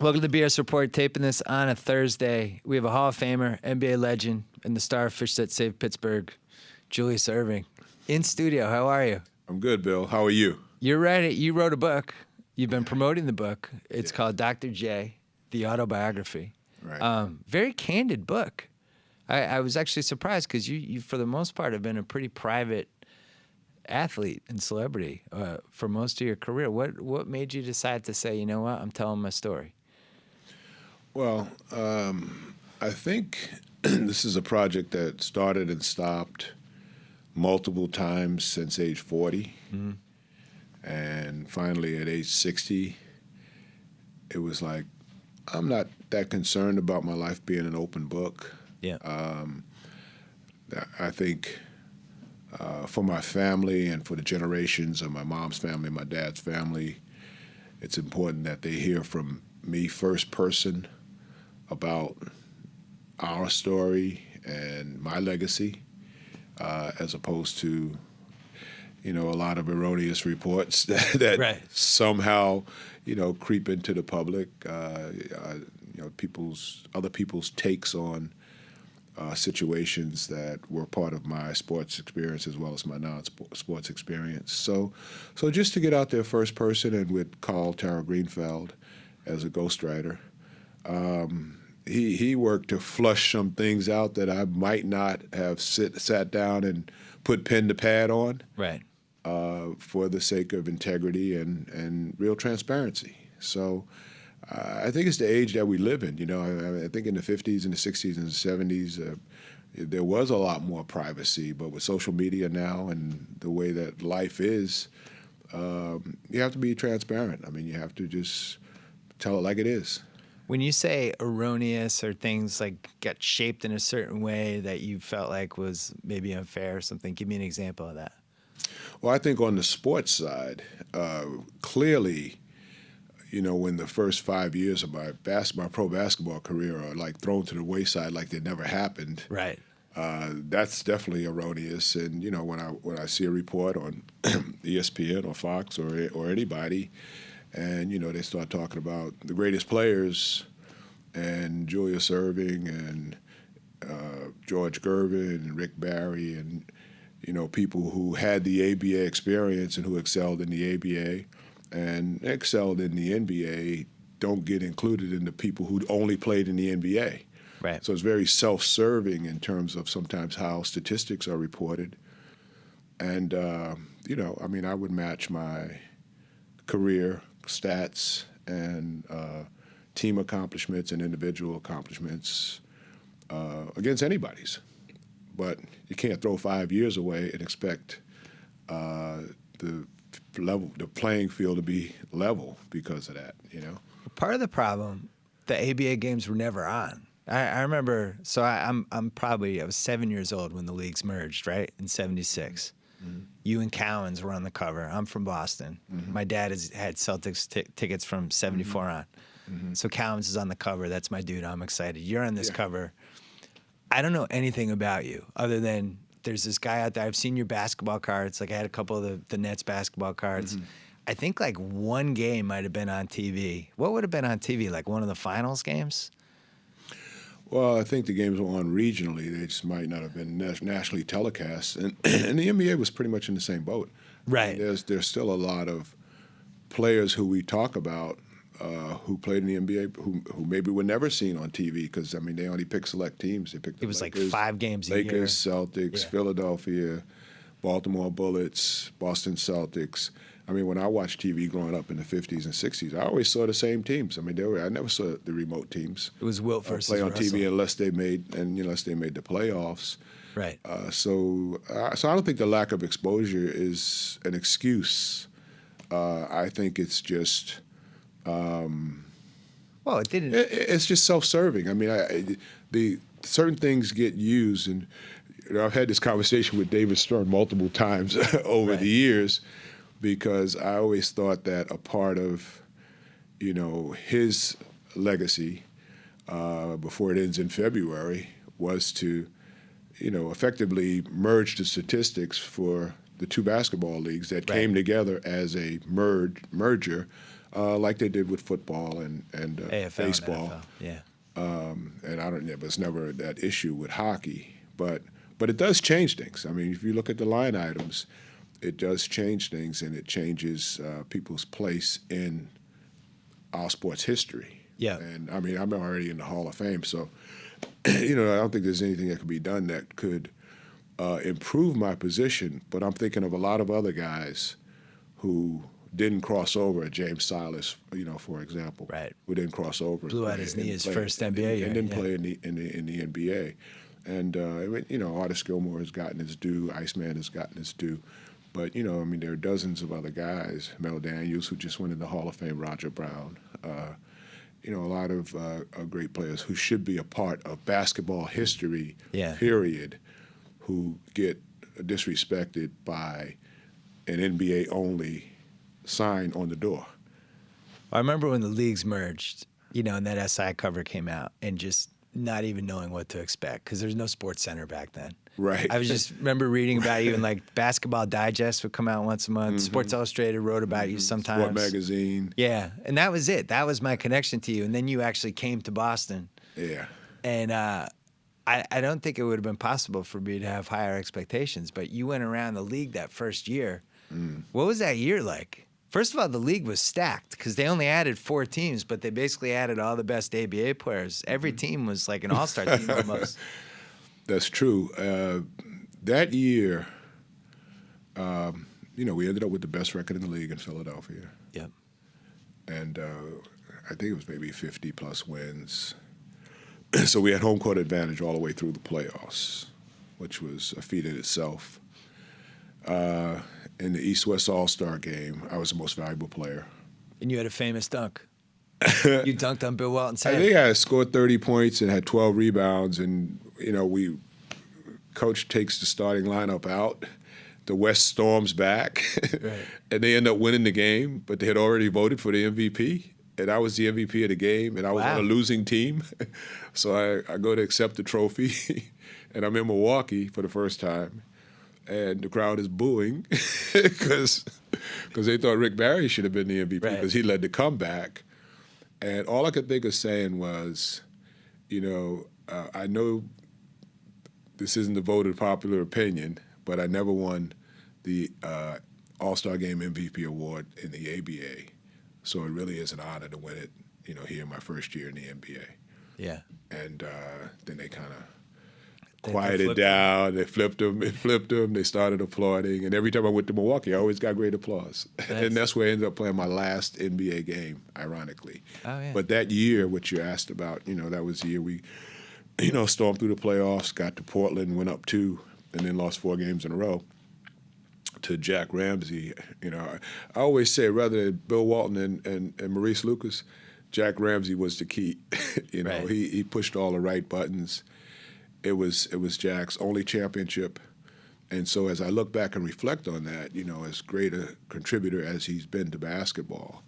Welcome to the BS Report, taping this on a Thursday. We have a Hall of Famer, NBA legend, and the starfish that saved Pittsburgh, Julius Erving, in studio. How are you? I'm good, Bill. How are you? You're ready. You wrote a book. You've been promoting the book. It's called Dr. J, The Autobiography. Right. Very candid book. I was actually surprised because you, for the most part, have been a pretty private athlete and celebrity for most of your career. What made you decide to say, you know what, I'm telling my story? Well, I think this is a project that started and stopped multiple times since age 40. Mm-hmm. And finally, at age 60, it was like, I'm not that concerned about my life being an open book. Yeah. I think for my family and for the generations of my mom's family, my dad's family, it's important that they hear from me first person about our story and my legacy, as opposed to, a lot of erroneous reports that Right. somehow, creep into the public. Other people's takes on situations that were part of my sports experience as well as my non-sports experience. So just to get out there first person and with Carl Tara Greenfeld as a ghostwriter, he worked to flush some things out that I might not have sat down and put pen to pad on. Right. For the sake of integrity and real transparency. So I think it's the age that we live in. I think in the 50s and the 60s and the 70s, there was a lot more privacy. But with social media now and the way that life is, you have to be transparent. You have to just tell it like it is. When you say erroneous or things like got shaped in a certain way that you felt like was maybe unfair or something, give me an example of that. Well, I think on the sports side, clearly, when the first 5 years of my pro basketball career are like thrown to the wayside like they never happened. Right. That's definitely erroneous. And when I see a report on ESPN or Fox or anybody, and they start talking about the greatest players and Julius Erving and George Gervin and Rick Barry and people who had the ABA experience and who excelled in the ABA and excelled in the NBA don't get included in the people who only played in the NBA. Right. So it's very self-serving in terms of sometimes how statistics are reported. And, I would match my career stats and team accomplishments and individual accomplishments against anybody's. But you can't throw 5 years away and expect the playing field to be level because of that. Part of the problem, the ABA games were never on. I remember. So I was 7 years old when the leagues merged, right, in '76. Mm-hmm. You and Cowens were on the cover. I'm from Boston. Mm-hmm. My dad had Celtics tickets from '74 on. Mm-hmm. So Cowens is on the cover. That's my dude. I'm excited. You're on this cover. I don't know anything about you other than there's this guy out there. I've seen your basketball cards. Like I had a couple of the Nets basketball cards. Mm-hmm. I think like one game might have been on TV. What would have been on TV? Like one of the finals games? Well, I think the games were on regionally. They just might not have been nationally telecast. And the NBA was pretty much in the same boat. Right. There's still a lot of players who we talk about who played in the NBA who maybe were never seen on TV because, they only picked select teams. They picked the Lakers, like 5 games a year. Lakers, Celtics, Philadelphia, Baltimore Bullets, Boston Celtics. When I watched TV growing up in the 50s and 60s, I always saw the same teams. I never saw the remote teams. It was Wilt versus play on Russell. TV unless they made the playoffs. Right. So I don't think the lack of exposure is an excuse. I think it's just. Well, it didn't. It's just self-serving. The certain things get used, and I've had this conversation with David Stern multiple times over the years. Because I always thought that a part of, his legacy before it ends in February was to, effectively merge the statistics for the two basketball leagues that came together as a merger like they did with football and AFL baseball. And NFL. Yeah. And I don't. It was never that issue with hockey, but it does change things. I mean, if you look at the line items, it does change things, and it changes people's place in our sports history. Yeah. And I mean, I'm already in the Hall of Fame, so I don't think there's anything that could be done that could improve my position. But I'm thinking of a lot of other guys who didn't cross over. James Silas, for example, right, who didn't cross over, blew out his knee his first NBA year, and didn't play in the NBA. And Artis Gilmore has gotten his due. Iceman has gotten his due. But there are dozens of other guys. Mel Daniels, who just went in the Hall of Fame. Roger Brown. A lot of great players who should be a part of basketball history. Yeah. Period. Who get disrespected by an NBA only sign on the door. I remember when the leagues merged, and that SI cover came out, and just not even knowing what to expect because there's no Sports Center back then. Right. I was just remember reading about you, and like Basketball Digest would come out once a month. Mm-hmm. Sports Illustrated wrote about you sometimes. Sport Magazine. Yeah, and that was it. That was my connection to you. And then you actually came to Boston. Yeah. And I don't think it would have been possible for me to have higher expectations, but you went around the league that first year. What was that year like? First of all, the league was stacked because they only added 4 teams, but they basically added all the best ABA players. Every team was like an all-star team almost. That's true. That year, we ended up with the best record in the league in Philadelphia. Yep. And I think it was maybe 50-plus wins. So we had home court advantage all the way through the playoffs, which was a feat in itself. In the East-West All-Star game, I was the most valuable player. And you had a famous dunk. You dunked on Bill Walton's head. I think I scored 30 points and had 12 rebounds, and coach takes the starting lineup out. The West storms back, right, and they end up winning the game, but they had already voted for the MVP, and I was the MVP of the game, and I was on a losing team. So I go to accept the trophy, and I'm in Milwaukee for the first time, and the crowd is booing because they thought Rick Barry should have been the MVP because he led the comeback. And all I could think of saying was, I know this isn't the voted popular opinion, but I never won the All-Star Game MVP award in the ABA. So it really is an honor to win it, here in my first year in the NBA. Yeah. And then they kind of quieted down. They flipped them. They started applauding. And every time I went to Milwaukee, I always got great applause. And that's where I ended up playing my last NBA game, ironically. Oh, yeah. But that year, which you asked about, that was the year we, stormed through the playoffs, got to Portland, went up 2, and then lost 4 games in a row to Jack Ramsey. I always say, rather than Bill Walton and Maurice Lucas, Jack Ramsey was the key. Right. He pushed all the right buttons. It was Jack's only championship. And so as I look back and reflect on that, as great a contributor as he's been to basketball,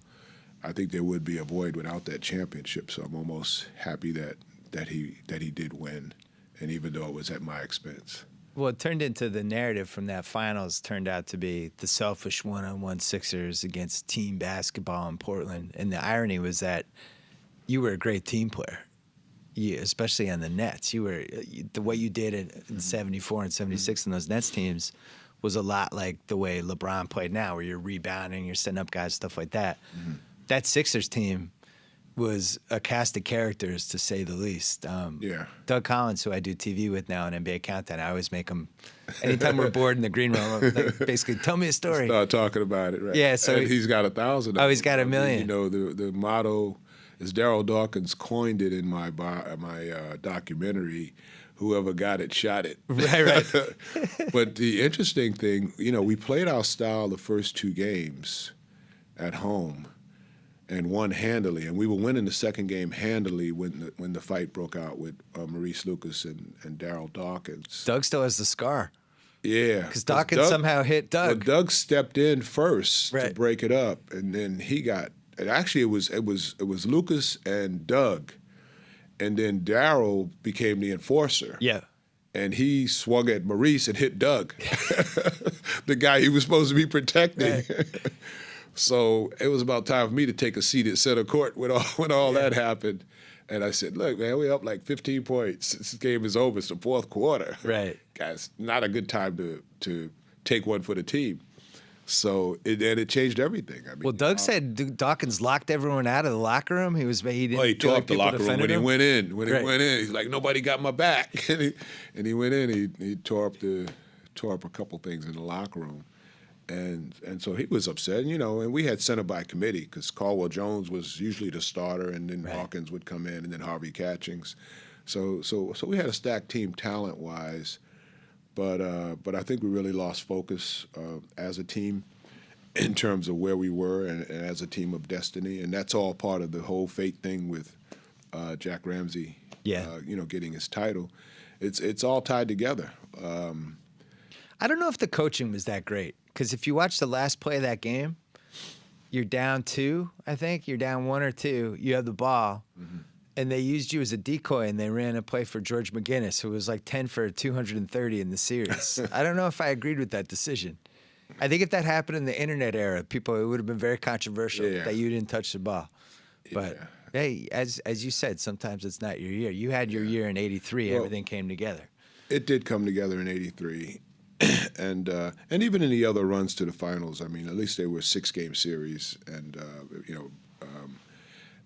I think there would be a void without that championship. So I'm almost happy that he did win, and even though it was at my expense. Well, it turned into the narrative from that finals turned out to be the selfish one-on-one Sixers against team basketball in Portland. And the irony was that you were a great team player, especially on the Nets. What you did in 74 and 76 in those Nets teams was a lot like the way LeBron played now, where you're rebounding, you're setting up guys, stuff like that. Mm-hmm. That Sixers team was a cast of characters, to say the least. Doug Collins, who I do TV with now on NBA Countdown, I always make him, anytime we're bored in the green room, like, basically, tell me a story. Start talking about it, right? Yeah, so he's got 1,000. Oh, he's got 1 million. The motto, as Daryl Dawkins coined it in my documentary, whoever got it, shot it. Right. But the interesting thing, we played our style the first 2 games at home and won handily, and we were winning the second game handily when the fight broke out with Maurice Lucas and Daryl Dawkins. Doug still has the scar. Yeah, because Dawkins somehow hit Doug. Well, Doug stepped in first to break it up, and then he got. And actually, it was Lucas and Doug, and then Daryl became the enforcer. Yeah. And he swung at Maurice and hit Doug, the guy he was supposed to be protecting. Right. So it was about time for me to take a seat at center court when all that happened. And I said, look, man, we're up like 15 points. This game is over. It's the fourth quarter. Right. Guys, not a good time to take one for the team. So it changed everything. I mean, Well, Doug said Dawkins locked everyone out of the locker room. He didn't. Well, he tore up the locker room when he went in. He went in, he's like, nobody got my back. and he went in. He tore up a couple things in the locker room, and so he was upset. And we had center by committee because Caldwell Jones was usually the starter, and then Hawkins would come in, and then Harvey Catchings. So we had a stacked team talent wise. But I think we really lost focus as a team in terms of where we were and as a team of destiny. And that's all part of the whole fate thing with Jack Ramsey, getting his title. It's all tied together. I don't know if the coaching was that great because if you watch the last play of that game, you're down 2, I think. You're down 1 or 2. You have the ball. Mm-hmm. And they used you as a decoy, and they ran a play for George McGinnis, who was like 10 for 230 in the series. I don't know if I agreed with that decision. I think if that happened in the internet era, it would have been very controversial that you didn't touch the ball. But hey, as you said, sometimes it's not your year. You had your year in '83. Well, everything came together. It did come together in '83, and even in the other runs to the finals. I mean, at least they were 6-game series, and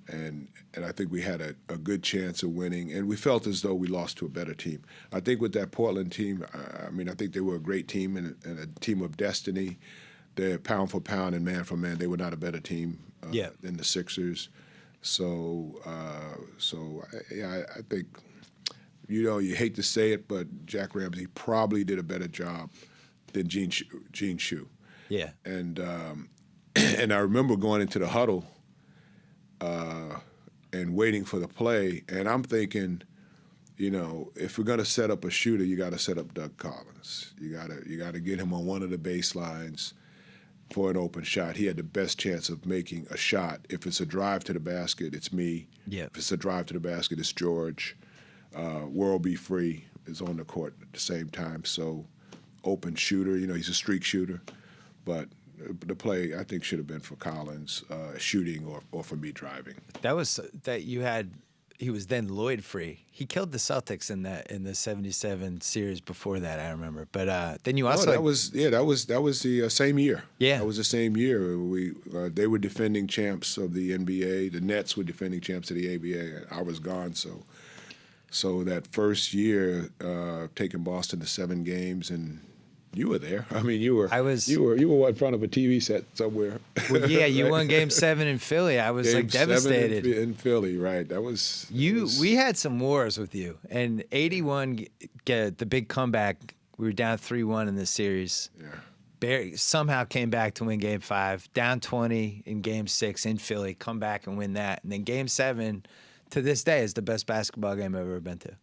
And I think we had a good chance of winning, and we felt as though we lost to a better team. I think with that Portland team, I think they were a great team and a team of destiny. They're pound for pound and man for man. They were not a better team than the Sixers. So I think, you hate to say it, but Jack Ramsey probably did a better job than Gene Shue. Yeah. And I remember going into the huddle and waiting for the play, and I'm thinking, if we're gonna set up a shooter, you got to set up Doug Collins. You got to get him on one of the baselines for an open shot. He had the best chance of making a shot. If it's a drive to the basket, it's me. Yeah. If it's a drive to the basket, it's George. World Be Free is on the court at the same time. So open shooter, he's a streak shooter, but the play I think should have been for Collins shooting or for me driving. He was then Lloyd free. He killed the Celtics in the '77 series before that, I remember. But then you also that was the same year. Yeah, that was the same year. They were defending champs of the NBA. The Nets were defending champs of the ABA. I was gone, so that first year, taking Boston to 7 games and. You were there. I mean, you were in front of a TV set somewhere. Well, yeah, you right? won Game 7 in Philly. I was devastated. In Philly, right? We had some wars with you. And '81, the big comeback. We were down 3-1 in this series. Yeah. Barry somehow came back to win Game 5. Down 20 in Game 6 in Philly. Come back and win that. And then Game 7, to this day, is the best basketball game I've ever been to.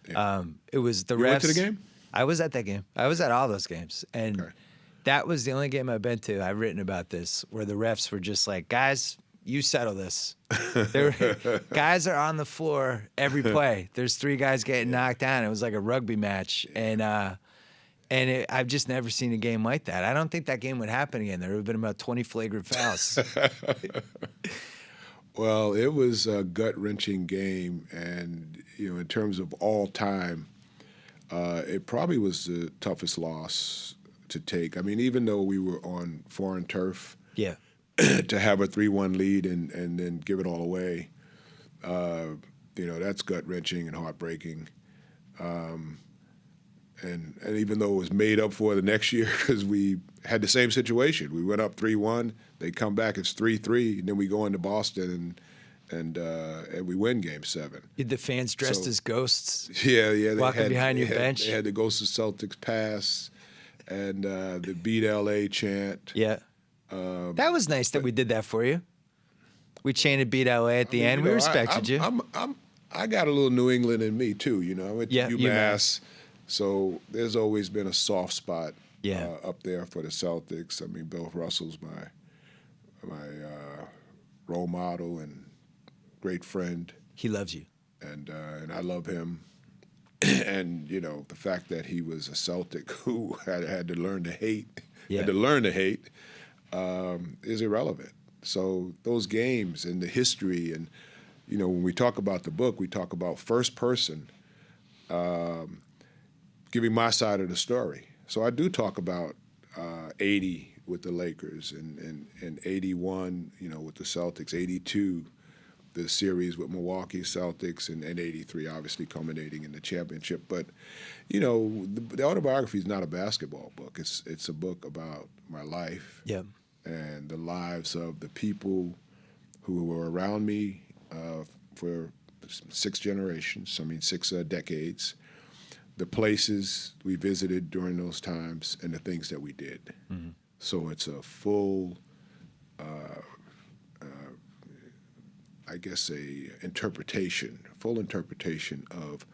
Yeah. It was the refs. You went to the game? I was at that game. I was at all those games. And that was the only game I've been to, I've written about this, where the refs were just like, guys, you settle this. Guys are on the floor every play. There's 3 guys getting knocked down. It was like a rugby match. And I've just never seen a game like that. I don't think that game would happen again. There would have been about 20 flagrant fouls. Well, it was a gut-wrenching game. And, in terms of all time, it probably was the toughest loss to take. I mean, even though we were on foreign turf, to have a 3-1 lead and then give it all away, that's gut-wrenching and heartbreaking. And even though it was made up for the next year because we had the same situation. We went up 3-1, they come back, it's 3-3, and then we go into Boston and we win Game 7. Did the fans dressed as ghosts? Yeah. Walking behind your bench? They had the Ghost of Celtics pass and the Beat LA chant. Yeah. That was nice that we did that for you. We chanted Beat LA at the end. We respected you. I got a little New England in me, too. I went to UMass, so there's always been a soft spot up there for the Celtics. I mean, Bill Russell's my role model and great friend. He loves you. And I love him. And, the fact that he was a Celtic who had to learn to hate, is irrelevant. So those games and the history, and when we talk about the book, we talk about first person, giving my side of the story. So I do talk about 80 with the Lakers and 81, with the Celtics, 82, the series with Milwaukee Celtics, and 83 obviously culminating in the championship. But, the autobiography is not a basketball book. It's a book about my life and the lives of the people who were around me for 6 generations, 6 decades, the places we visited during those times, and the things that we did. Mm-hmm. So it's a full, full interpretation of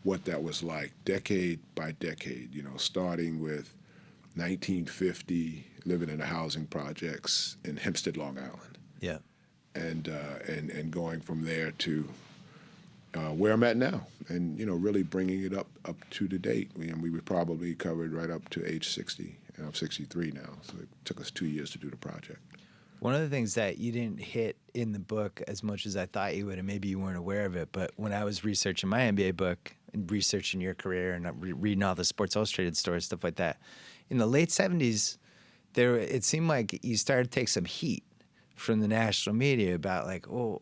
what that was like, decade by decade, starting with 1950, living in the housing projects in Hempstead, Long Island. Yeah. And going from there to where I'm at now, and really bringing it up to the date. We were probably covered right up to age 60, and I'm 63 now, so it took us 2 years to do the project. One of the things that you didn't hit in the book as much as I thought you would, and maybe you weren't aware of it, but when I was researching my NBA book and researching your career and reading all the Sports Illustrated stories, stuff like that, in the late 70s, it seemed like you started to take some heat from the national media about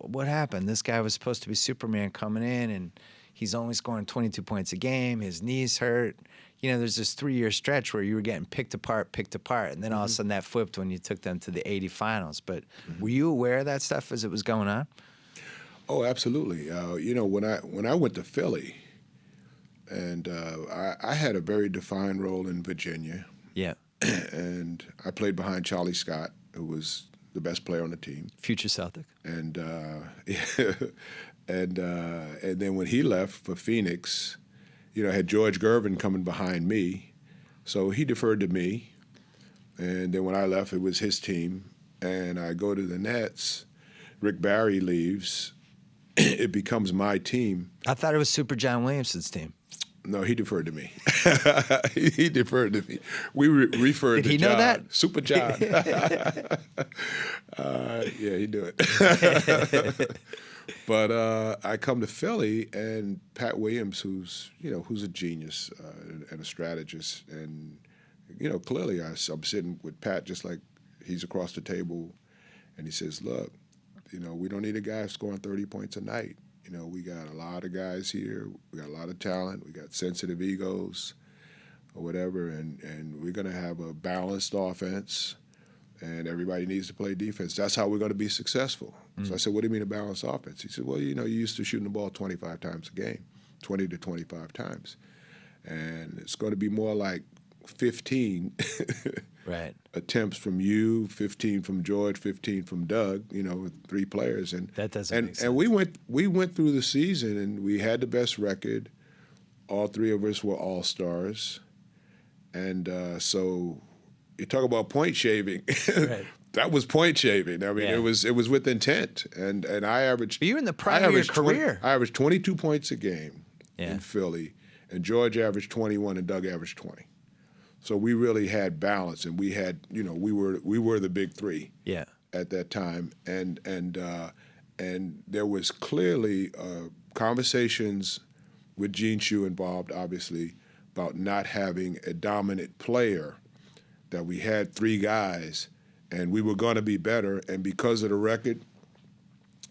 what happened? This guy was supposed to be Superman coming in, and he's only scoring 22 points a game. His knees hurt. There's this 3-year stretch where you were getting picked apart, and then all of a sudden that flipped when you took them to the 80 finals. But were you aware of that stuff as it was going on? Oh, absolutely. When I went to Philly, and I had a very defined role in Virginia. Yeah. And I played behind Charlie Scott, who was the best player on the team. Future Celtic. And and then when he left for Phoenix, I had George Gervin coming behind me, so he deferred to me. And then when I left, it was his team, and I go to the Nets. Rick Barry leaves. It becomes my team. I thought it was Super John Williamson's team. No, he deferred to me. He deferred to me. We referred to John. Did he know that? Super John. Yeah, he knew it. But I come to Philly, and Pat Williams, who's a genius and a strategist, and clearly I'm sitting with Pat just like he's across the table, and he says, "Look, we don't need a guy scoring 30 points a night. We got a lot of guys here. We got a lot of talent. We got sensitive egos or whatever, and we're going to have a balanced offense, and everybody needs to play defense. That's how we're going to be successful." Mm-hmm. So I said, "What do you mean a balanced offense?" He said, "Well, you used to shooting the ball 25 times a game, 20 to 25 times. And it's going to be more like 15 right. attempts from you, 15 from George, 15 from Doug, with 3 players." And that doesn't make sense. And we went through the season, and we had the best record. All 3 of us were all-stars. And so you talk about point shaving. Right. That was point shaving. I mean, it was with intent. And I averaged. But you were in the prime of your career. I averaged 22 points a game in Philly, and George averaged 21, and Doug averaged 20. So we really had balance, and we had, we were the big 3 at that time, and there was clearly conversations with Gene Shue involved, obviously, about not having a dominant player. That we had 3 guys, and we were going to be better, and because of the record,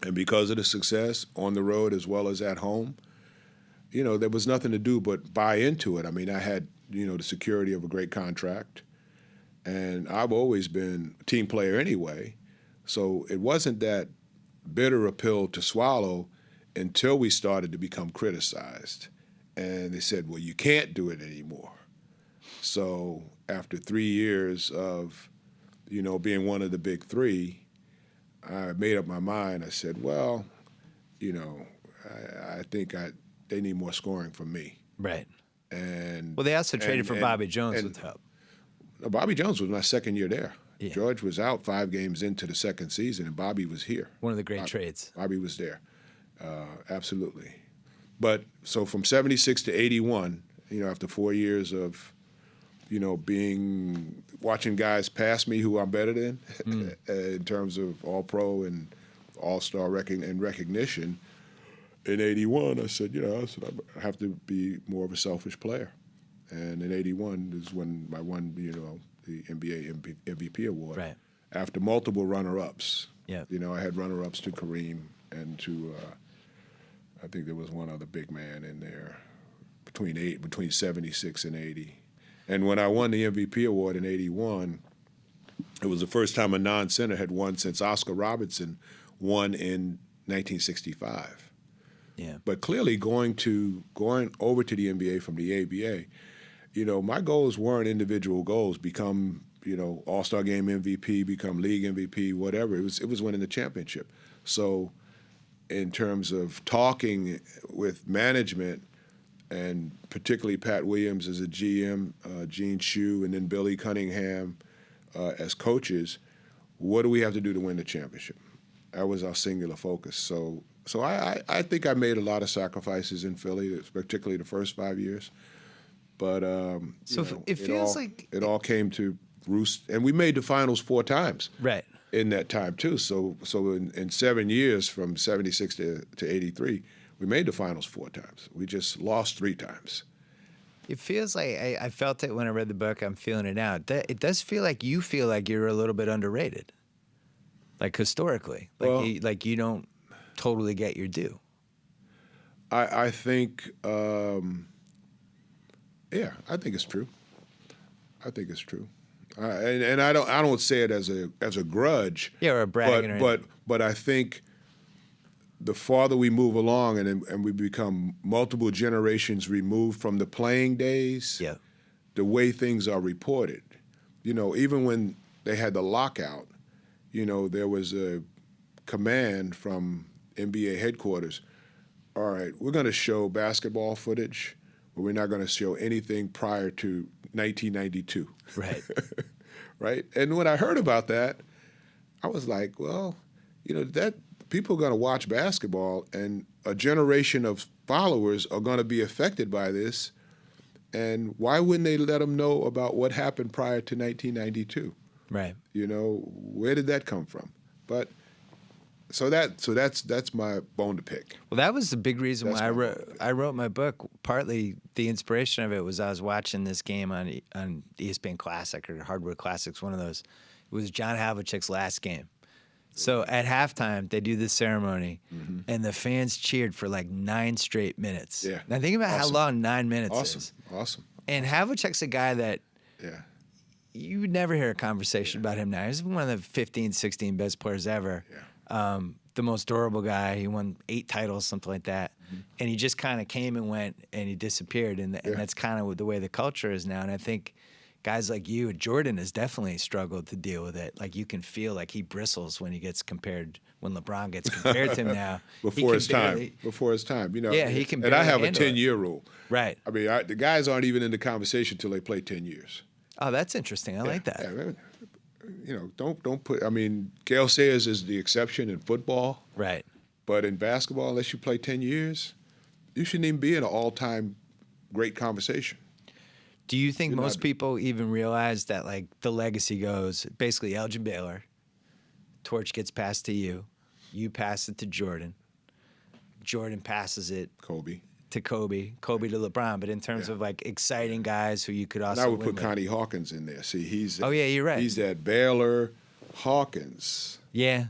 and because of the success on the road as well as at home, there was nothing to do but buy into it. I mean, I had the security of a great contract, and I've always been a team player anyway, so it wasn't that bitter a pill to swallow until we started to become criticized. And they said, "Well, you can't do it anymore." So after 3 years of, being one of the big 3, I made up my mind. I said, "Well, I think they need more scoring from me." Right. And they also traded for Bobby Jones with help. Bobby Jones was my second year there. Yeah. George was out 5 games into the second season, and Bobby was here. One of the great trades. Bobby was there, absolutely. But so from 76 to 81, after 4 years of, watching guys pass me who I'm better than in terms of All-Pro and All-Star and recognition. In '81, I said, I have to be more of a selfish player. And in '81 is when I won, the NBA MVP award. Right. After multiple runner-ups. Yeah. I had runner-ups to Kareem and to, I think there was one other big man in there between 76 and 80. And when I won the MVP award in '81, it was the first time a non-center had won since Oscar Robertson won in 1965. Yeah. But clearly going over to the NBA from the ABA, my goals weren't individual goals, become, All-Star Game MVP, become league MVP, whatever. It was winning the championship. So in terms of talking with management, and particularly Pat Williams as a GM, Gene Shue, and then Billy Cunningham as coaches, what do we have to do to win the championship? That was our singular focus. So I think I made a lot of sacrifices in Philly, particularly the first 5 years. But it feels like it all came to roost, and we made the finals 4 times. Right. In that time too. So in 7 years, from '76 to '83, we made the finals 4 times. We just lost 3 times. It feels like I felt it when I read the book. I'm feeling it now. It does feel like you're a little bit underrated, like historically, like you don't totally get your due. I think, I think it's true. I think it's true. And I don't say it as a grudge. Yeah, or a bragging. But I think the farther we move along and we become multiple generations removed from the playing days, yeah, the way things are reported, even when they had the lockout, there was a command from NBA headquarters. All right, we're going to show basketball footage, but we're not going to show anything prior to 1992. Right. Right? And when I heard about that, I was like, well, that people are going to watch basketball, and a generation of followers are going to be affected by this. And why wouldn't they let them know about what happened prior to 1992? Right. Where did that come from? But so that's my bone to pick. Well, that was the big reason why I wrote my book. Partly the inspiration of it was I was watching this game on ESPN Classic or Hardwood Classics, one of those. It was John Havlicek's last game. So at halftime, they do this ceremony, and the fans cheered for like 9 straight minutes. Yeah. Now think about how long 9 minutes is. Awesome. And Havlicek's a guy that you would never hear a conversation about him now. He's one of the 15, 16 best players ever. Yeah. The most durable guy. He won 8 titles, something like that. And he just kind of came and went, and he disappeared. And that's kind of the way the culture is now. And I think guys like you, Jordan has definitely struggled to deal with it. Like, you can feel like he bristles when when LeBron gets compared to him now. Before his time. Yeah, he can. And I have a handle 10-year rule. Right. I mean, the guys aren't even in the conversation until they play 10 years. Oh, that's interesting. I like that. Yeah, don't put. I mean, Gale Sayers is the exception in football. Right. But in basketball, unless you play 10 years, you shouldn't even be in an all-time great conversation. Do you think most people even realize that, like, the legacy goes basically Elgin Baylor, torch gets passed to you pass it to Jordan passes it to Kobe to LeBron, but in terms of like exciting guys who you could also and I would win put with. Connie Hawkins in there. See, he's you're right. He's that Baylor, Hawkins. Yeah.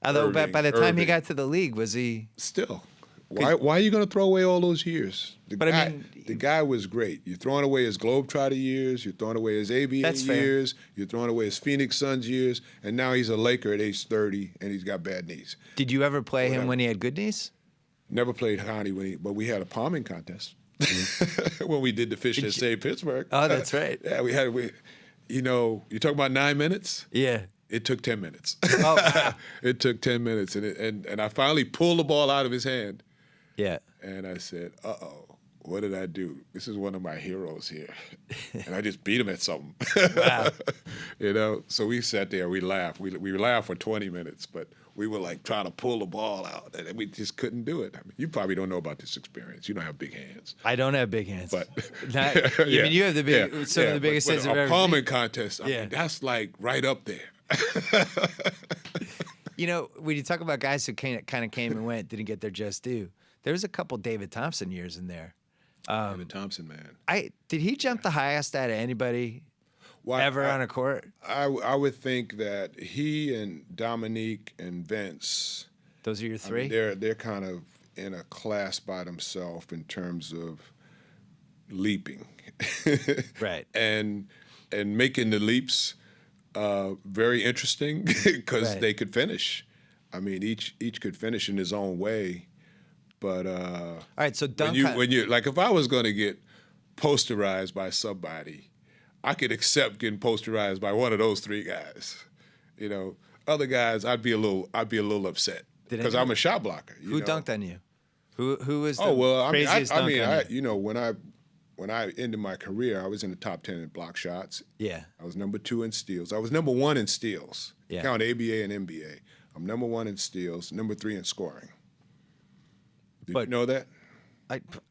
Although by the time he Erving. got to the league, was he Still. Why are you going to throw away all those years? The guy was great. You're throwing away his Globetrotter years. You're throwing away his ABA years. You're throwing away his Phoenix Suns years. And now he's a Laker at age 30, and he's got bad knees. Did you ever play him when he had good knees? Never played Connie but we had a palming contest when we did the Fish that Saved Pittsburgh. Oh, that's right. Yeah, you talk about 9 minutes? Yeah. It took 10 minutes. Oh, wow. It took 10 minutes, and I finally pulled the ball out of his hand. Yeah. And I said, uh-oh, what did I do? This is one of my heroes here. And I just beat him at something. Wow. You know, so we sat there, we laughed. We laughed for 20 minutes, but we were like trying to pull the ball out, and we just couldn't do it. I mean, you probably don't know about this experience. You don't have big hands. I don't have big hands. But I mean, you have the big, some of the biggest hands I've a ever palming seen. contest, I mean, that's like right up there. You know, when you talk about guys who kind of came and went, didn't get their just due, there was a couple David Thompson years in there. David Thompson, man. Did he jump the highest out of anybody ever on a court? I would think that he and Dominique and Vince. Those are your three? I mean, they're kind of in a class by themselves in terms of leaping. Right. And making the leaps very interesting because Right. they could finish. I mean, each could finish in his own way. But all right, so when you like, if I was going to get posterized by somebody, I could accept getting posterized by one of those three guys. You know, other guys, I'd be a little upset because I'm a shot blocker. Who dunked on you? Who was the I craziest dunk on you? you know, when I ended my career, I was in the top 10 in block shots. Yeah. I was number 2 in steals. I was number 1 in steals. Yeah. Count ABA and NBA. I'm number 1 in steals, number 3 in scoring. Did you know that?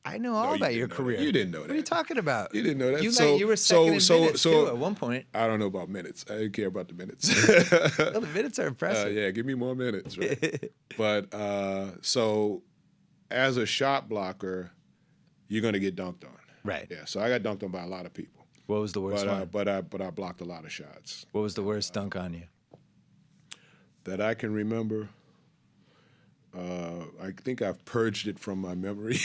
I know all about your career. You didn't know that. What are you talking about? You didn't know that. You were second in minutes too at one point. I don't know about minutes. I didn't care about the minutes. Well, the minutes are impressive. Yeah, give me more minutes. Right? But so as a shot blocker, you're going to get dunked on. Right. Yeah. So I got dunked on by a lot of people. What was the worst one? But I blocked a lot of shots. What was the worst dunk on you? That I can remember. I think I've purged it from my memory.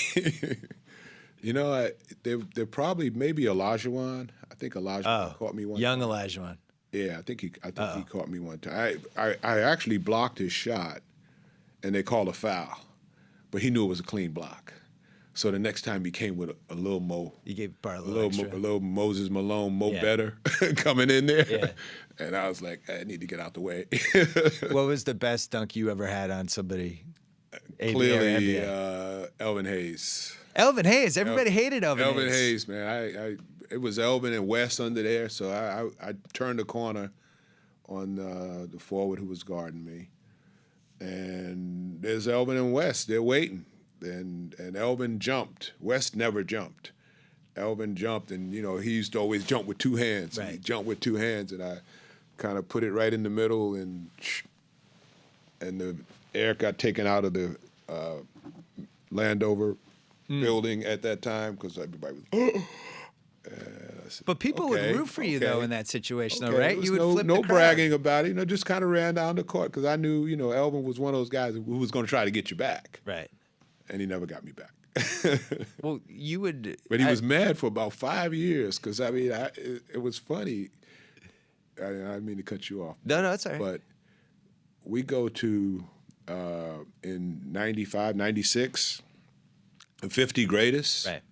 You know, they're probably maybe Olajuwon. I think Olajuwon caught me one young time. Olajuwon. Yeah, I think he caught me one time. I actually blocked his shot, and they called a foul, but he knew it was a clean block. So the next time he came with a little more, You gave Bart a a little extra. little Moses Malone, Yeah. better coming in there. Yeah. And I was like, I need to get out the way. What was the best dunk you ever had on somebody? ABA or Clearly, NBA? Elvin Hayes. Elvin Hayes. Everybody hated Elvin Hayes. Elvin Hayes, man. It was Elvin and West under there, so I turned the corner on the forward who was guarding me, and there's Elvin and West. They're waiting, and Elvin jumped. West never jumped. Elvin jumped, and you know he used to always jump with two hands. Right. He jumped with two hands, and I kind of put it right in the middle, and the air got taken out of the Landover building at that time because everybody was. Said, But people would root for you though in that situation, though, right? There was You would flip the no crowd. bragging about it. You know, just kind of ran down the court because I knew, you know, Elvin was one of those guys who was going to try to get you back, Right. and he never got me back. Well, you would. But he was mad for about 5 years because I mean, it was funny. I didn't mean to cut you off. No, that's all right. But we go to in 95, 96, the 50 greatest. Right.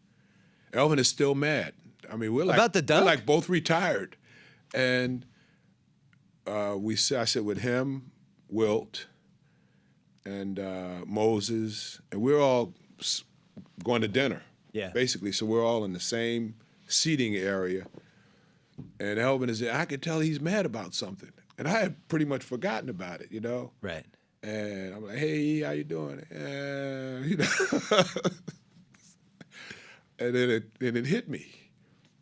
Elvin is still mad. I mean, we're like About the dunk? We're like both retired, and I sit with him, Wilt, and Moses, and we're all going to dinner. Yeah. Basically, so we're all in the same seating area, and Elvin is there. I could tell he's mad about something, and I had pretty much forgotten about it, you know. Right. And I'm like, hey, how you doing? You know. And then it hit me.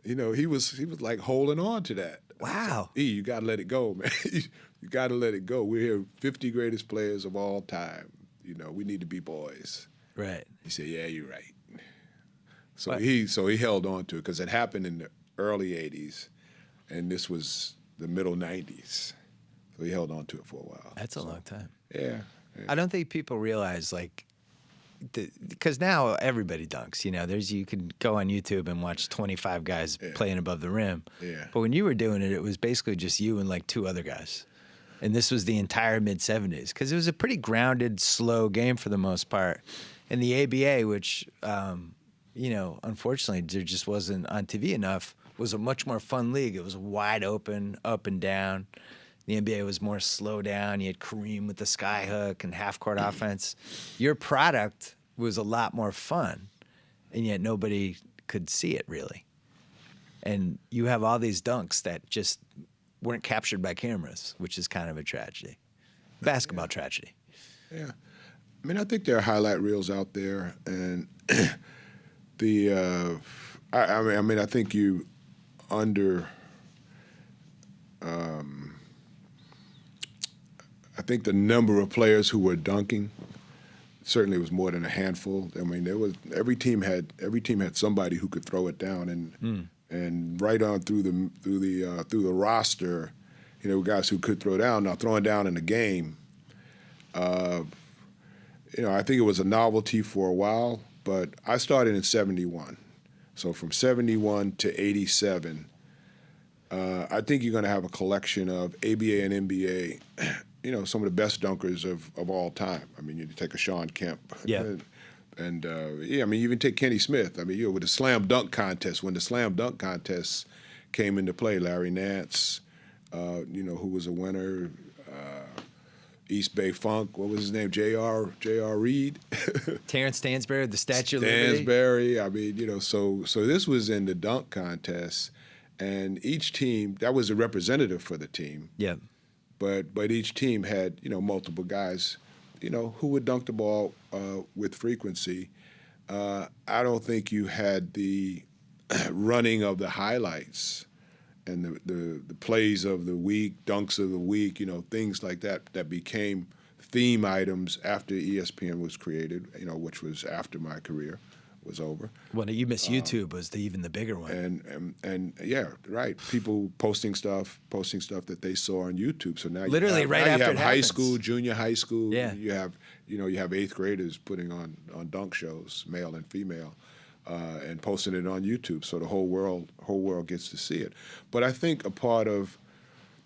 You know, he was like holding on to that. Wow. E, you got to let it go, man. You got to let it go. We're here 50 greatest players of all time. You know, we need to be boys. Right. He said, yeah, you're right. So But- he held on to it because it happened in the early 80s, and this was the middle 90s. So he held on to it for a while. That's a long time. Yeah. I don't think people realize, like, because now everybody dunks. You know, you can go on YouTube and watch 25 guys playing above the rim. Yeah. But when you were doing it, it was basically just you and like two other guys. And this was the entire mid-'70s because it was a pretty grounded, slow game for the most part. And the ABA, which, you know, unfortunately there just wasn't on TV enough, was a much more fun league. It was wide open, up and down. The NBA was more slow down. You had Kareem with the sky hook and half-court offense. Your product was a lot more fun. and yet nobody could see it really. And you have all these dunks that just weren't captured by cameras, which is kind of a tragedy. Basketball tragedy. Yeah. I mean, I think there are highlight reels out there, and I think you I think the number of players who were dunking certainly was more than a handful. I mean, every team had somebody who could throw it down, and right on through the roster, guys who could throw down. Now throwing down in the game, I think it was a novelty for a while, but I started in '71, so from '71 to '87. I think you're going to have a collection of ABA and NBA, some of the best dunkers of all time. I mean, you take a Sean Kemp. Yeah. I mean, you even take Kenny Smith. I mean, with the slam dunk contest, when the slam dunk contest came into play, Larry Nance, who was a winner, East Bay Funk, what was his name? J.R. Reed. Terrence Stansberry, the Statue of Liberty. Stansberry. I mean, so this was in the dunk contest. And each team, that was a representative for the team. Yeah. But each team had, multiple guys, who would dunk the ball with frequency. I don't think you had the running of the highlights and the plays of the week, dunks of the week, things like that became theme items after ESPN was created, which was after my career was over. Well, you missed YouTube was even the bigger one. And yeah, right. People posting stuff that they saw on YouTube. So now literally you have high school, junior high school. Yeah. You have eighth graders putting on dunk shows, male and female, and posting it on YouTube. So the whole world gets to see it. But I think a part of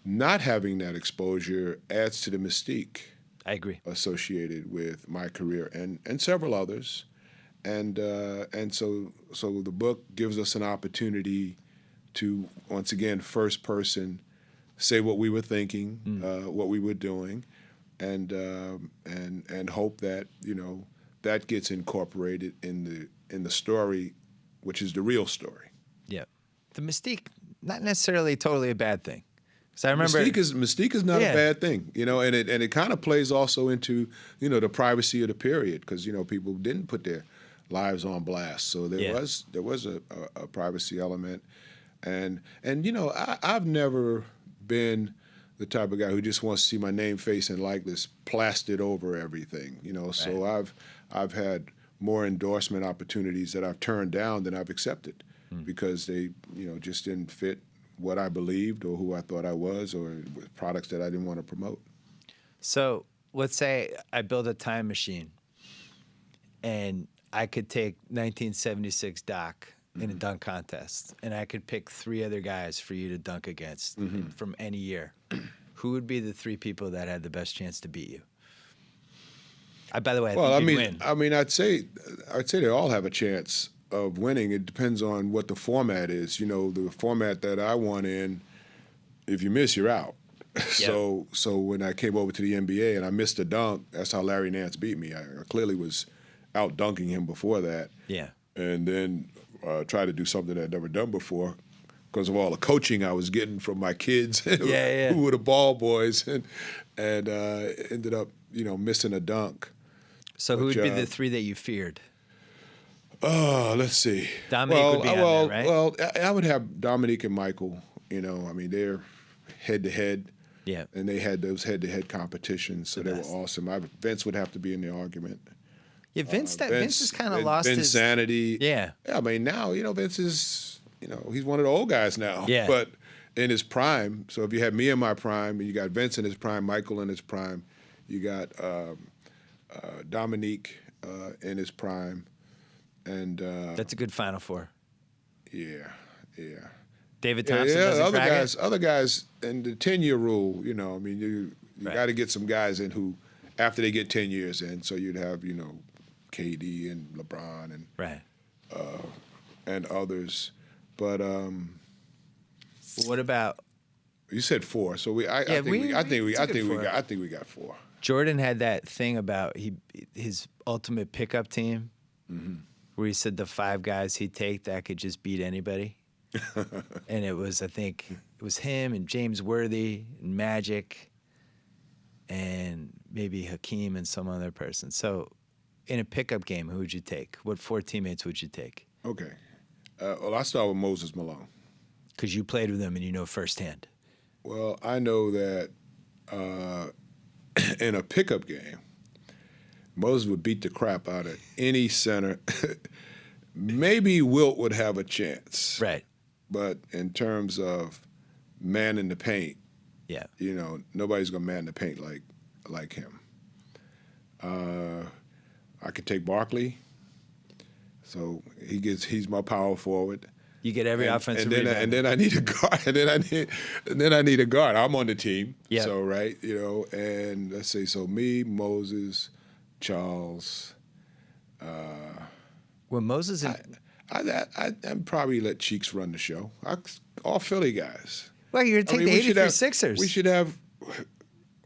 not having that exposure adds to the mystique. I agree. Associated with my career and several others. And so the book gives us an opportunity to, once again, first person, say what we were thinking, what we were doing, and hope that that gets incorporated in the story, which is the real story. Yeah, the mystique, not necessarily totally a bad thing. So I remember mystique is not a bad thing, and it kind of plays also into the privacy of the period, because people didn't put their lives on blast, so there was a privacy element, and I've never been the type of guy who just wants to see my name, face, and likeness plastered over everything, So I've had more endorsement opportunities that I've turned down than I've accepted because they just didn't fit what I believed or who I thought I was, or products that I didn't want to promote. So let's say I build a time machine and I could take 1976 Doc in a dunk contest, and I could pick 3 other guys for you to dunk against from any year. Who would be the 3 people that had the best chance to beat you? By the way, I think you'd win. I mean, I'd say they all have a chance of winning. It depends on what the format is. The format that I want in, if you miss, you're out. So when I came over to the NBA and I missed a dunk, that's how Larry Nance beat me. I clearly was out dunking him before that. Yeah. And then try to do something I'd never done before because of all the coaching I was getting from my kids who were the ball boys, and ended up missing a dunk. So who would be the 3 that you feared? Let's see. Dominique would be on there, right? Well, I would have Dominique and Michael. I mean, they're head-to-head. Yeah. And they had those head-to-head competitions, so they were awesome. Vince would have to be in the argument. Yeah, Vince has kind of lost his sanity. Yeah. I mean, now, Vince is, he's one of the old guys now. Yeah. But in his prime, so if you had me in my prime, and you got Vince in his prime, Michael in his prime, you got Dominique in his prime, and that's a good Final Four. Yeah. David Thompson doesn't other guys, and the 10-year rule, I mean, you got to get some guys in who, after they get 10 years in, so you'd have, KD and LeBron and others. But what about? You said 4, so I think we got 4. Jordan had that thing about his ultimate pickup team. where he said the 5 guys he'd take that could just beat anybody. And it was, I think, it was him and James Worthy and Magic and maybe Hakeem and some other person. So in a pickup game, who would you take? What 4 teammates would you take? Okay. Well, I start with Moses Malone. Because you played with him and you know firsthand. Well, I know that in a pickup game, Moses would beat the crap out of any center. Maybe Wilt would have a chance. Right. But in terms of man in the paint, Yeah. you know, nobody's going to man the paint like him. I could take Barkley. So he's my power forward. You get every offensive rebound. And then I need a guard. And then I need a guard. I'm on the team. Yeah. So right, you know, and let's say so me, Moses, Charles. Well, Moses and I'd probably let Cheeks run the show. All Philly guys. well, you're gonna take the 83 Sixers. We should have.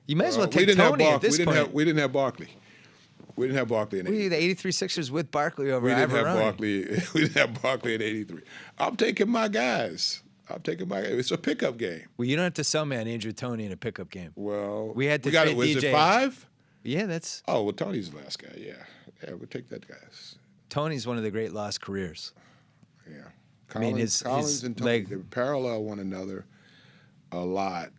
You might as well take Tony at this point. We didn't have Barkley. We didn't have Barkley in 83. We had the 83 Sixers with Barkley over We didn't Ivoroni. have Barkley. We didn't have Barkley in 83. I'm taking my guys. It's a pickup game. Well, you don't have to sell me on Andrew Tony in a pickup game. Well, we had to got trade it. Was DJ. it 5? Yeah, that's Oh, well, Tony's the last guy. Yeah, we'll take that guy. Tony's one of the great lost careers. Yeah, mean, Collins his and Tony, leg- they parallel one another a lot,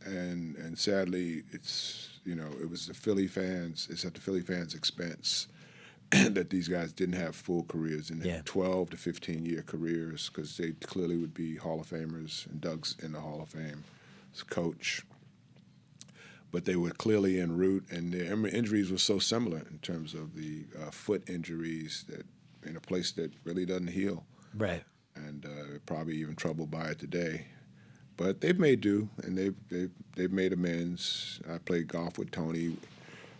and sadly, it's it was the Philly fans. It's at the Philly fans' expense that these guys didn't have full careers in their 12 to 15-year careers, because they clearly would be Hall of Famers, and Doug's in the Hall of Fame as coach. But they were clearly en route, and their injuries were so similar in terms of the foot injuries that in a place that really doesn't heal. Right. And probably even troubled by it today. But they've made do, and they've made amends. I played golf with Tony,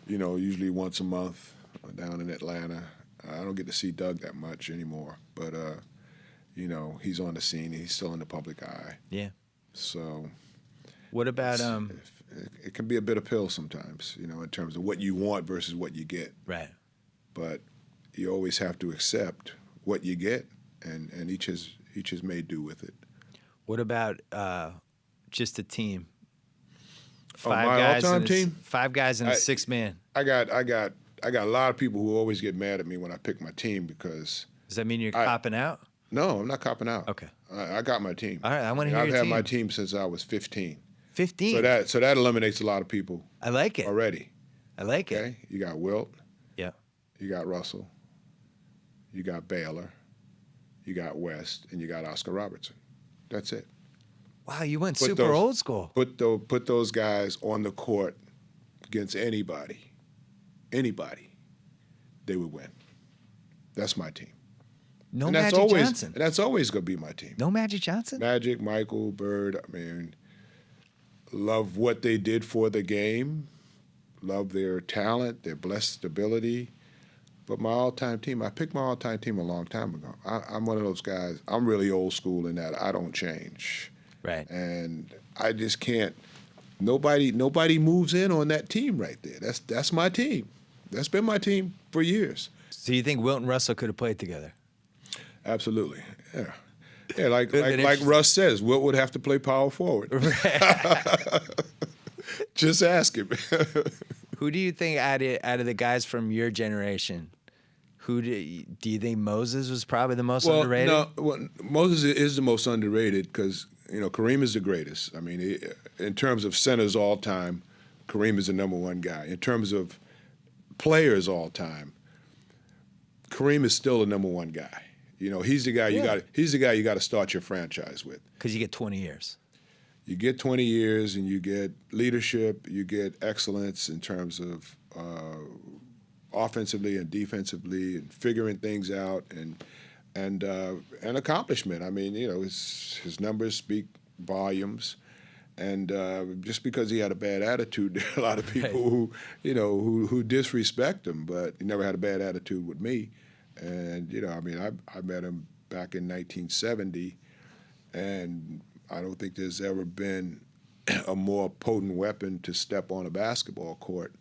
usually once a month down in Atlanta. I don't get to see Doug that much anymore, but he's on the scene. He's still in the public eye. Yeah. So what about it can be a bitter pill sometimes, in terms of what you want versus what you get. Right. But you always have to accept what you get, and each has made do with it. What about just a team? My all-time team? 5 guys and a 6-man. I got a lot of people who always get mad at me when I pick my team because. Does that mean you're copping out? No, I'm not copping out. Okay. I got my team. All right, I want to hear your team. I've had my team since I was 15. 15. So that eliminates a lot of people. I like it Already. I like it. Okay, you got Wilt. Yeah. You got Russell. You got Baylor. You got West, and you got Oscar Robertson. That's it. Wow, you went super old school. Put those guys on the court against anybody, they would win. That's my team. No Magic Johnson. And that's always going to be my team. No Magic Johnson? Magic, Michael, Bird, love what they did for the game, love their talent, their blessed ability. But my all-time team, I picked my all-time team a long time ago. I'm one of those guys, I'm really old school in that I don't change. Right. And I just can't, nobody moves in on that team right there. That's my team. That's been my team for years. So you think Wilt and Russell could have played together? Absolutely, yeah. Yeah, like Russ says, Wilt would have to play power forward. Just ask him. Who do you think out of the guys from your generation, do you think Moses was probably the most underrated? No, Moses is the most underrated because, Kareem is the greatest. In terms of centers all time, Kareem is the number one guy. In terms of players all time, Kareem is still the number one guy. He's the guy you got to start your franchise with. Because you get 20 years. You get 20 years, and you get leadership, you get excellence in terms of offensively and defensively, and figuring things out, and accomplishment. His numbers speak volumes, and just because he had a bad attitude, there are a lot of people who disrespect him, but he never had a bad attitude with me. And I met him back in 1970, and I don't think there's ever been a more potent weapon to step on a basketball court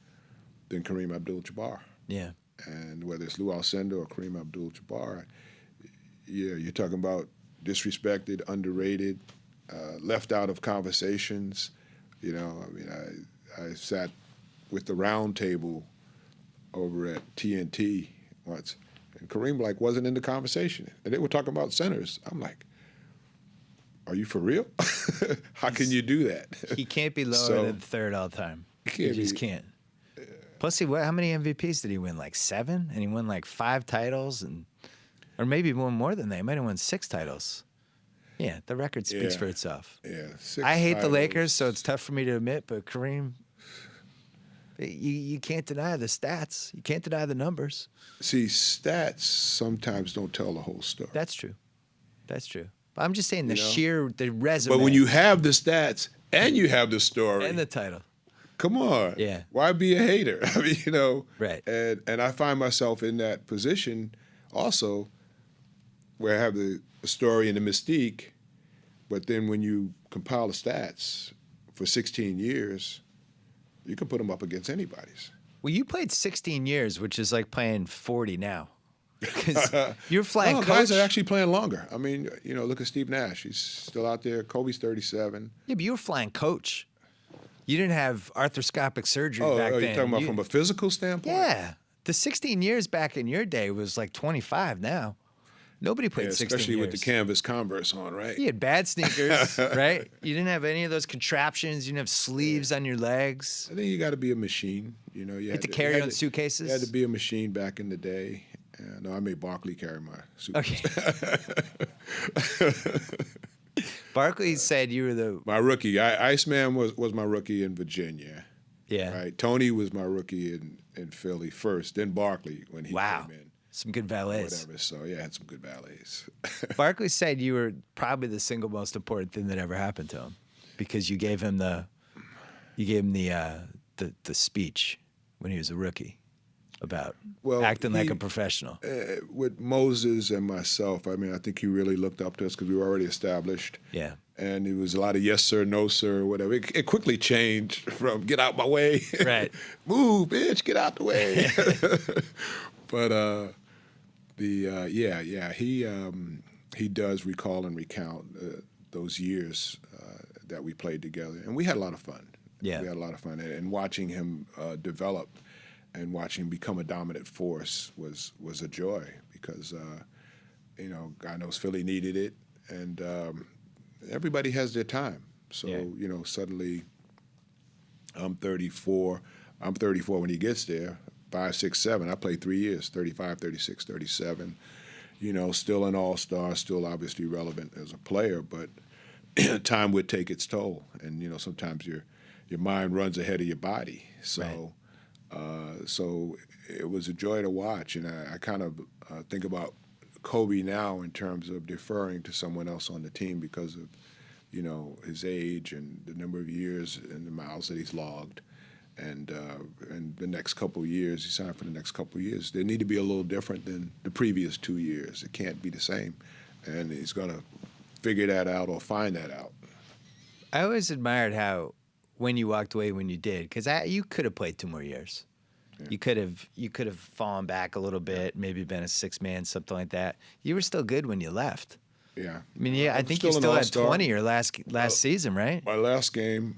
than Kareem Abdul-Jabbar. Yeah. And whether it's Lou Alcindor or Kareem Abdul-Jabbar, yeah, you're talking about disrespected, underrated, left out of conversations. You know, I mean, I sat with the round table over at TNT once, and Kareem like wasn't in the conversation, and they were talking about centers. I'm like, are you for real? How can you do that? He can't be lower than third all time. He just can't. Plus, how many MVPs did he win? Like 7? And he won like 5 titles, or maybe one more than that. He might have won 6 titles. Yeah, the record speaks for itself. Yeah, 6 I hate titles. the Lakers, so it's tough for me to admit, but Kareem, you can't deny the stats. You can't deny the numbers. See, stats sometimes don't tell the whole story. That's true. That's true. But I'm just saying the resume. But when you have the stats and you have the story. And the title. Come on. Yeah. Why be a hater? I mean, you know. Right. And I find myself in that position also where I have the story and the mystique, but then when you compile the stats for 16 years, you can put them up against anybody's. Well, you played 16 years, which is like playing 40 now. Because you're flying coach. Guys are actually playing longer. I mean, you know, look at Steve Nash. He's still out there. Kobe's 37. Yeah, but you were flying coach. You didn't have arthroscopic surgery back then. Oh, you're talking about from a physical standpoint? Yeah. The 16 years back in your day was like 25 now. Nobody played 16 especially years. with the canvas Converse on, right? You had bad sneakers, right? You didn't have any of those contraptions. You didn't have sleeves on your legs. I think you got to be a machine. You know, you had to carry on suitcases. You had to be a machine back in the day. No, I made Barkley carry my suitcase. Okay. Barkley said you were my rookie. Iceman was my rookie in Virginia. Yeah. Right. Tony was my rookie in Philly first. Then Barkley when he came in. Some good valets. Whatever. So yeah, I had some good valets. Barkley said you were probably the single most important thing that ever happened to him because you gave him the speech when he was a rookie about acting like a professional. With Moses and myself, I mean, I think he really looked up to us because we were already established. Yeah. And it was a lot of yes, sir, no, sir, whatever. It quickly changed from get out my way. Right. Move, bitch, get out the way. But he does recall and recount those years that we played together. And we had a lot of fun. Yeah. We had a lot of fun. And watching him develop and watching him become a dominant force was a joy because, God knows Philly needed it. And everybody has their time. So, suddenly I'm 34. I'm 34 when he gets there. 5, 6, 7. I played 3 years, 35, 36, 37. Still an all-star, still obviously relevant as a player, but time would take its toll. And, sometimes your mind runs ahead of your body. So, so it was a joy to watch. And I kind of think about Kobe now in terms of deferring to someone else on the team because of, his age and the number of years and the miles that he's logged. And the next couple of years, he signed for the next couple of years. They need to be a little different than the previous 2 years. It can't be the same. And he's going to figure that out or find that out. I always admired how when you walked away when you did, because you could have played 2 more years. Yeah. You could have fallen back a little bit, maybe been a 6-man, something like that. You were still good when you left. Yeah. I mean, I think you still had 20 your last season, right? My last game,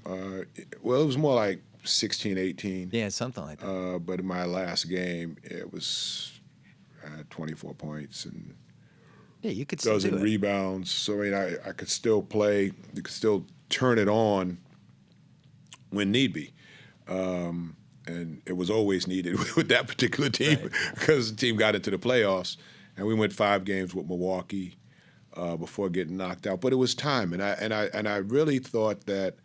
it was more like 16, 18. Yeah, something like that. But in my last game, it was 24 points and you could still do it. Rebounds. So, I could still play. You could still turn it on when need be. And it was always needed with that particular team because the team got into the playoffs. And we went 5 games with Milwaukee before getting knocked out. But it was time. And I really thought that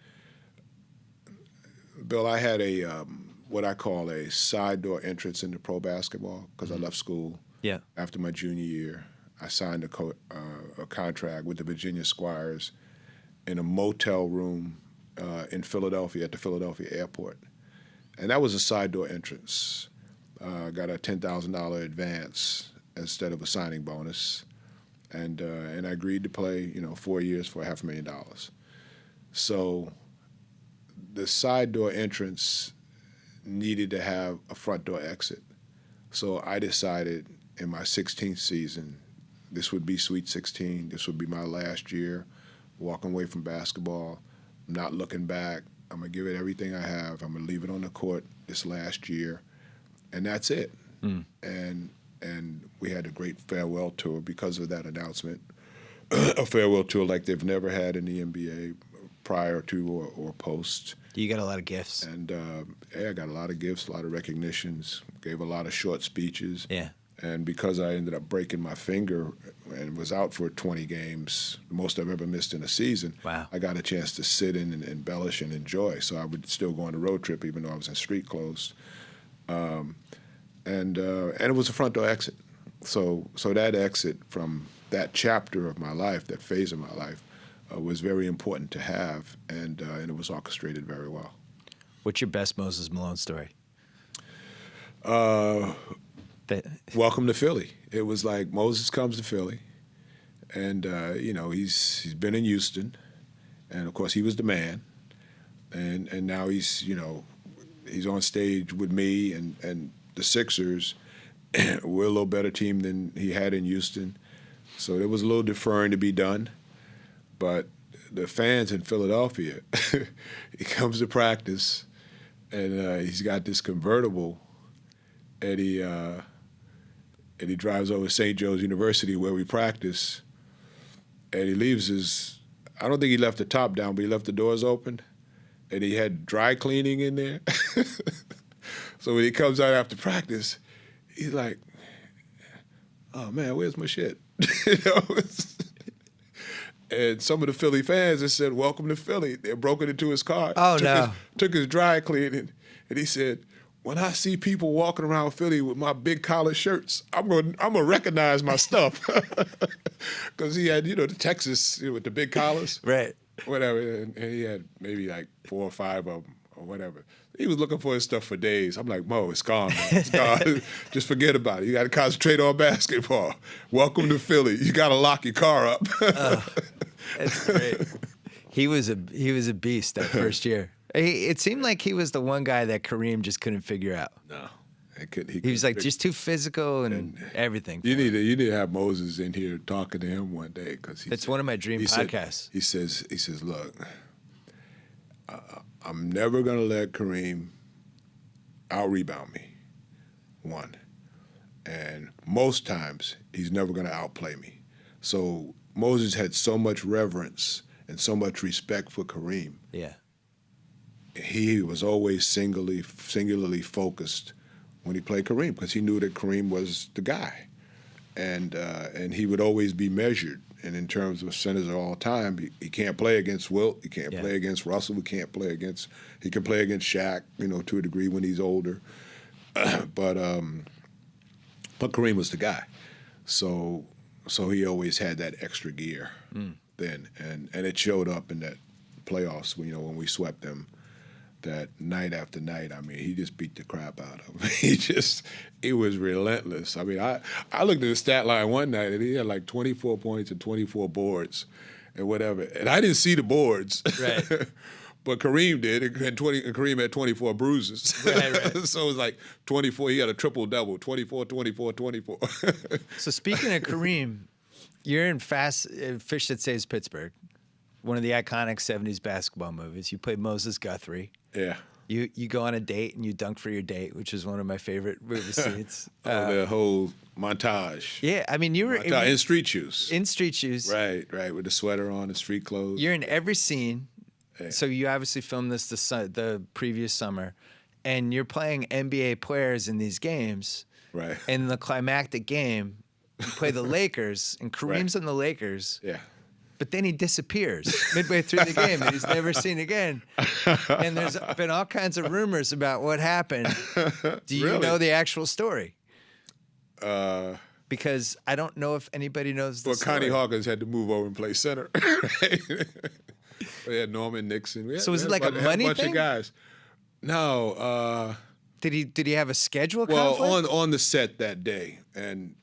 Bill, I had a what I call a side door entrance into pro basketball because I left school after my junior year. I signed a contract with the Virginia Squires in a motel room in Philadelphia at the Philadelphia airport. And that was a side door entrance. I got a $10,000 advance instead of a signing bonus. And I agreed to play, 4 years for $500,000. So the side door entrance needed to have a front door exit. So I decided in my 16th season, this would be Sweet 16. This would be my last year walking away from basketball. I'm not looking back. I'm going to give it everything I have. I'm going to leave it on the court this last year, and that's it. And we had a great farewell tour because of that announcement, a farewell tour like they've never had in the NBA prior to or post. You got a lot of gifts. And I got a lot of gifts, a lot of recognitions, gave a lot of short speeches. Yeah. And because I ended up breaking my finger and was out for 20 games, the most I've ever missed in a season, wow. I got a chance to sit in and embellish and enjoy. So I would still go on the road trip even though I was in street clothes. And it was a front door exit. So that exit from that chapter of my life, that phase of my life, was very important to have, and it was orchestrated very well. What's your best Moses Malone story? Welcome to Philly. It was like Moses comes to Philly, and he's been in Houston, and of course he was the man, and now he's on stage with me and the Sixers. We're a little better team than he had in Houston, so there was a little deferring to be done. But the fans in Philadelphia, he comes to practice, and he's got this convertible, and he drives over to St. Joe's University where we practice, and he leaves I don't think he left the top down, but he left the doors open, and he had dry cleaning in there. So when he comes out after practice, he's like, "Oh man, where's my shit?" And some of the Philly fans just said, "Welcome to Philly." They broke into his car. Oh, no. Took his dry cleaning, and he said, "When I see people walking around Philly with my big collar shirts, I'm gonna recognize my stuff." Because he had, the Texas with the big collars. Right. Whatever, and he had maybe like 4 or 5 of them or whatever. He was looking for his stuff for days. I'm like, "Mo, it's gone, man. It's gone. Just forget about it. You got to concentrate on basketball. Welcome to Philly. You got to lock your car up." That's great. He was a beast that first year. It seemed like he was the one guy that Kareem just couldn't figure out. No, he was like just too physical and everything. You need to have Moses in here talking to him one day because that's one of my dream podcasts. He says, "Look, I'm never gonna let Kareem out-rebound me. One, and most times he's never gonna outplay me." So Moses had so much reverence and so much respect for Kareem. Yeah. He was always singularly focused when he played Kareem because he knew that Kareem was the guy, and he would always be measured. And in terms of centers of all time, he can't play against Wilt. He can't play against Russell. He can play against Shaq, to a degree when he's older. But Kareem was the guy. So he always had that extra gear then, and it showed up in that playoffs. When we swept them, that night after night. I mean, he just beat the crap out of him. He was relentless. I mean, I looked at the stat line one night and he had like 24 points and 24 boards and whatever. And I didn't see the boards. Right. But Kareem did, and Kareem had 24 bruises. Right. So it was like 24. He had a triple-double, 24, 24, 24. So speaking of Kareem, you're in Fish That Saves Pittsburgh, one of the iconic 70s basketball movies. You played Moses Guthrie. Yeah. You go on a date and you dunk for your date, which is one of my favorite movie scenes. The whole montage. Yeah, I mean, you were in street shoes. In street shoes. Right, with the sweater on and street clothes. You're in every scene. Yeah. So you obviously filmed this the previous summer, and you're playing NBA players in these games. Right. And in the climactic game, you play the Lakers, and Kareem's on the Lakers. Yeah. But then he disappears midway through the game, and he's never seen again. And there's been all kinds of rumors about what happened. Do you know the actual story? Because I don't know if anybody knows the story. Connie Hawkins had to move over and play center. We had Norman Nixon. So was it like a money bunch thing? Of guys. No. Did he have a schedule conflict? Well, on the set that day, and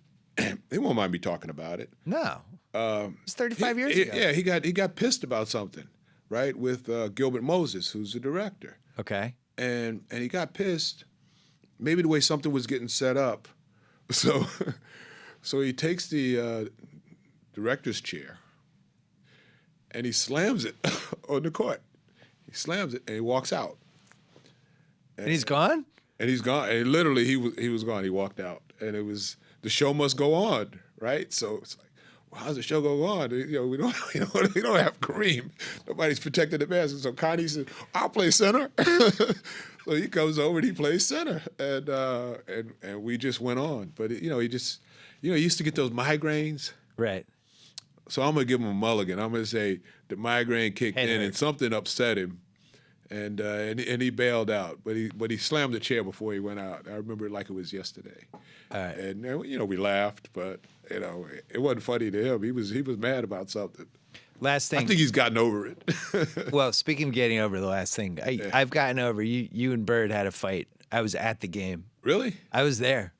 he won't mind me talking about it. No. It's 35 years ago. Yeah, he got pissed about something, right, with Gilbert Moses, who's the director. Okay. And he got pissed, maybe the way something was getting set up, So, so he takes the director's chair and he slams it on the court. He slams it and he walks out. And he's gone? And he's gone. And literally, he was gone. He walked out, and it was the show must go on, right? So it's like, well, how's the show go on? We don't have Kareem. Nobody's protecting the basket. So Connie said, "I'll play center." So he comes over and he plays center, and we just went on. But he used to get those migraines. Right. So I'm gonna give him a mulligan. I'm gonna say the migraine kicked in and something upset him. And he bailed out, but he slammed the chair before he went out. I remember it like it was yesterday. All right. And we laughed, but it wasn't funny to him. He was mad about something. Last thing. I think he's gotten over it. Well, speaking of getting over, the last thing I've gotten over. You and Bird had a fight. I was at the game. Really? I was there.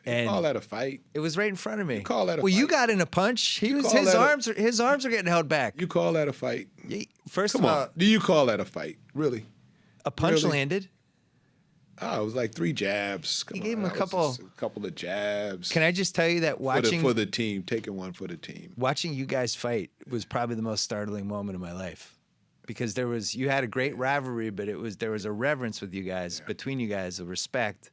You call that a fight? It was right in front of me. You call that a fight? fight? You got in a punch. His arms are getting held back. You call that a fight? First Come of all, on. Do you call that a fight? Really? a punch landed. Oh, it was like 3 jabs. You gave him a couple of jabs. Can I just tell you that watching for the team, taking one for the team. Watching you guys fight was probably the most startling moment of my life, because you had a great rivalry, but there was a reverence with you guys, between you guys, a respect.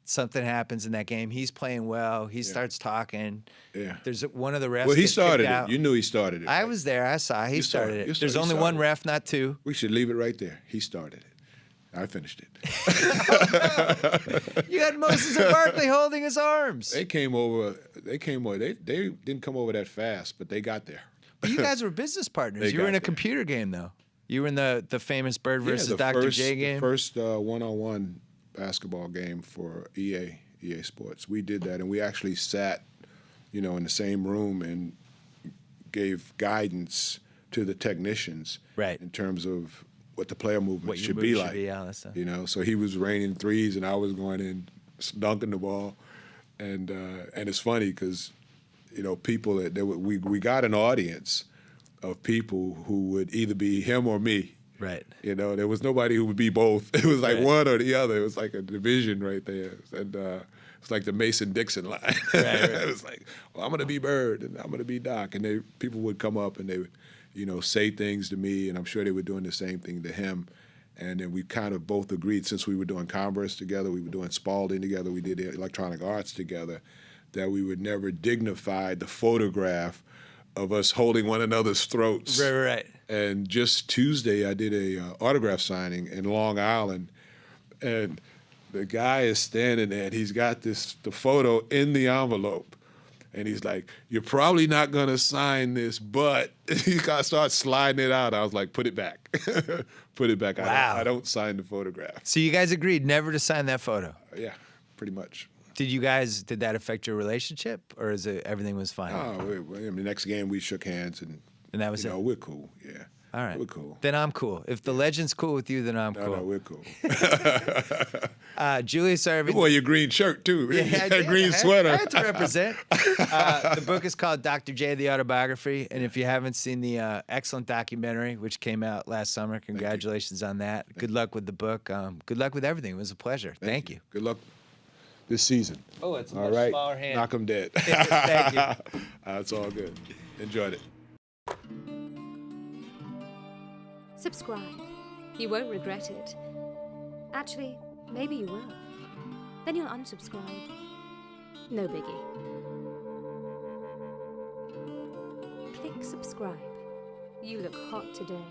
Something happens in that game. He's playing well. He starts talking. Yeah. There's one of the refs. Well, he started out. it. You knew he started it. I was there. I saw. He started it. There's only one ref, not 2. We should leave it right there. He started it. I finished it. You had Moses and Barkley holding his arms. They came over. They didn't come over that fast, but they got there. But you guys were business partners. You were in a computer game, though. You were in the famous Bird versus Dr. J game. The first one-on-one basketball game for EA Sports. We did that, and we actually sat, in the same room and gave guidance to the technicians, right, in terms of what the player movement should be like. So he was raining threes, and I was going in, dunking the ball, and it's funny because, people we got an audience of people who would either be him or me. Right. There was nobody who would be both. It was like one or the other. It was like a division right there. And it's like the Mason-Dixon line. Right. It was like, well, I'm going to be Bird and I'm going to be Doc. And people would come up and they would, say things to me, and I'm sure they were doing the same thing to him. And then we kind of both agreed, since we were doing Converse together, we were doing Spalding together, we did Electronic Arts together, that we would never dignify the photograph of us holding one another's throats. Right. And just Tuesday, I did a autograph signing in Long Island, and the guy is standing there, and he's got the photo in the envelope, and he's like, "You're probably not gonna sign this, but," he starts sliding it out. I was like, "Put it back, put it back." Wow. I don't sign the photograph. So you guys agreed never to sign that photo. Yeah, pretty much. Did that affect your relationship, or is it everything was fine? The next game we shook hands, and that was it. We're cool. Yeah. All right. We're cool. Then I'm cool. If the legend's cool with you, then I'm cool. No, we're cool. Julius Erving. You wore your green shirt too. Yeah, green sweater. I had to represent. The book is called Dr. J, the Autobiography, and if you haven't seen the excellent documentary, which came out last summer, congratulations on that. Good luck with the book. Good luck with everything. It was a pleasure. Thank you. Good luck this season. Oh, it's a much smaller hand. Knock 'em dead. Thank you. It's all good. Enjoyed it. Subscribe. You won't regret it. Actually, maybe you will. Then you'll unsubscribe. No biggie. Click subscribe. You look hot today.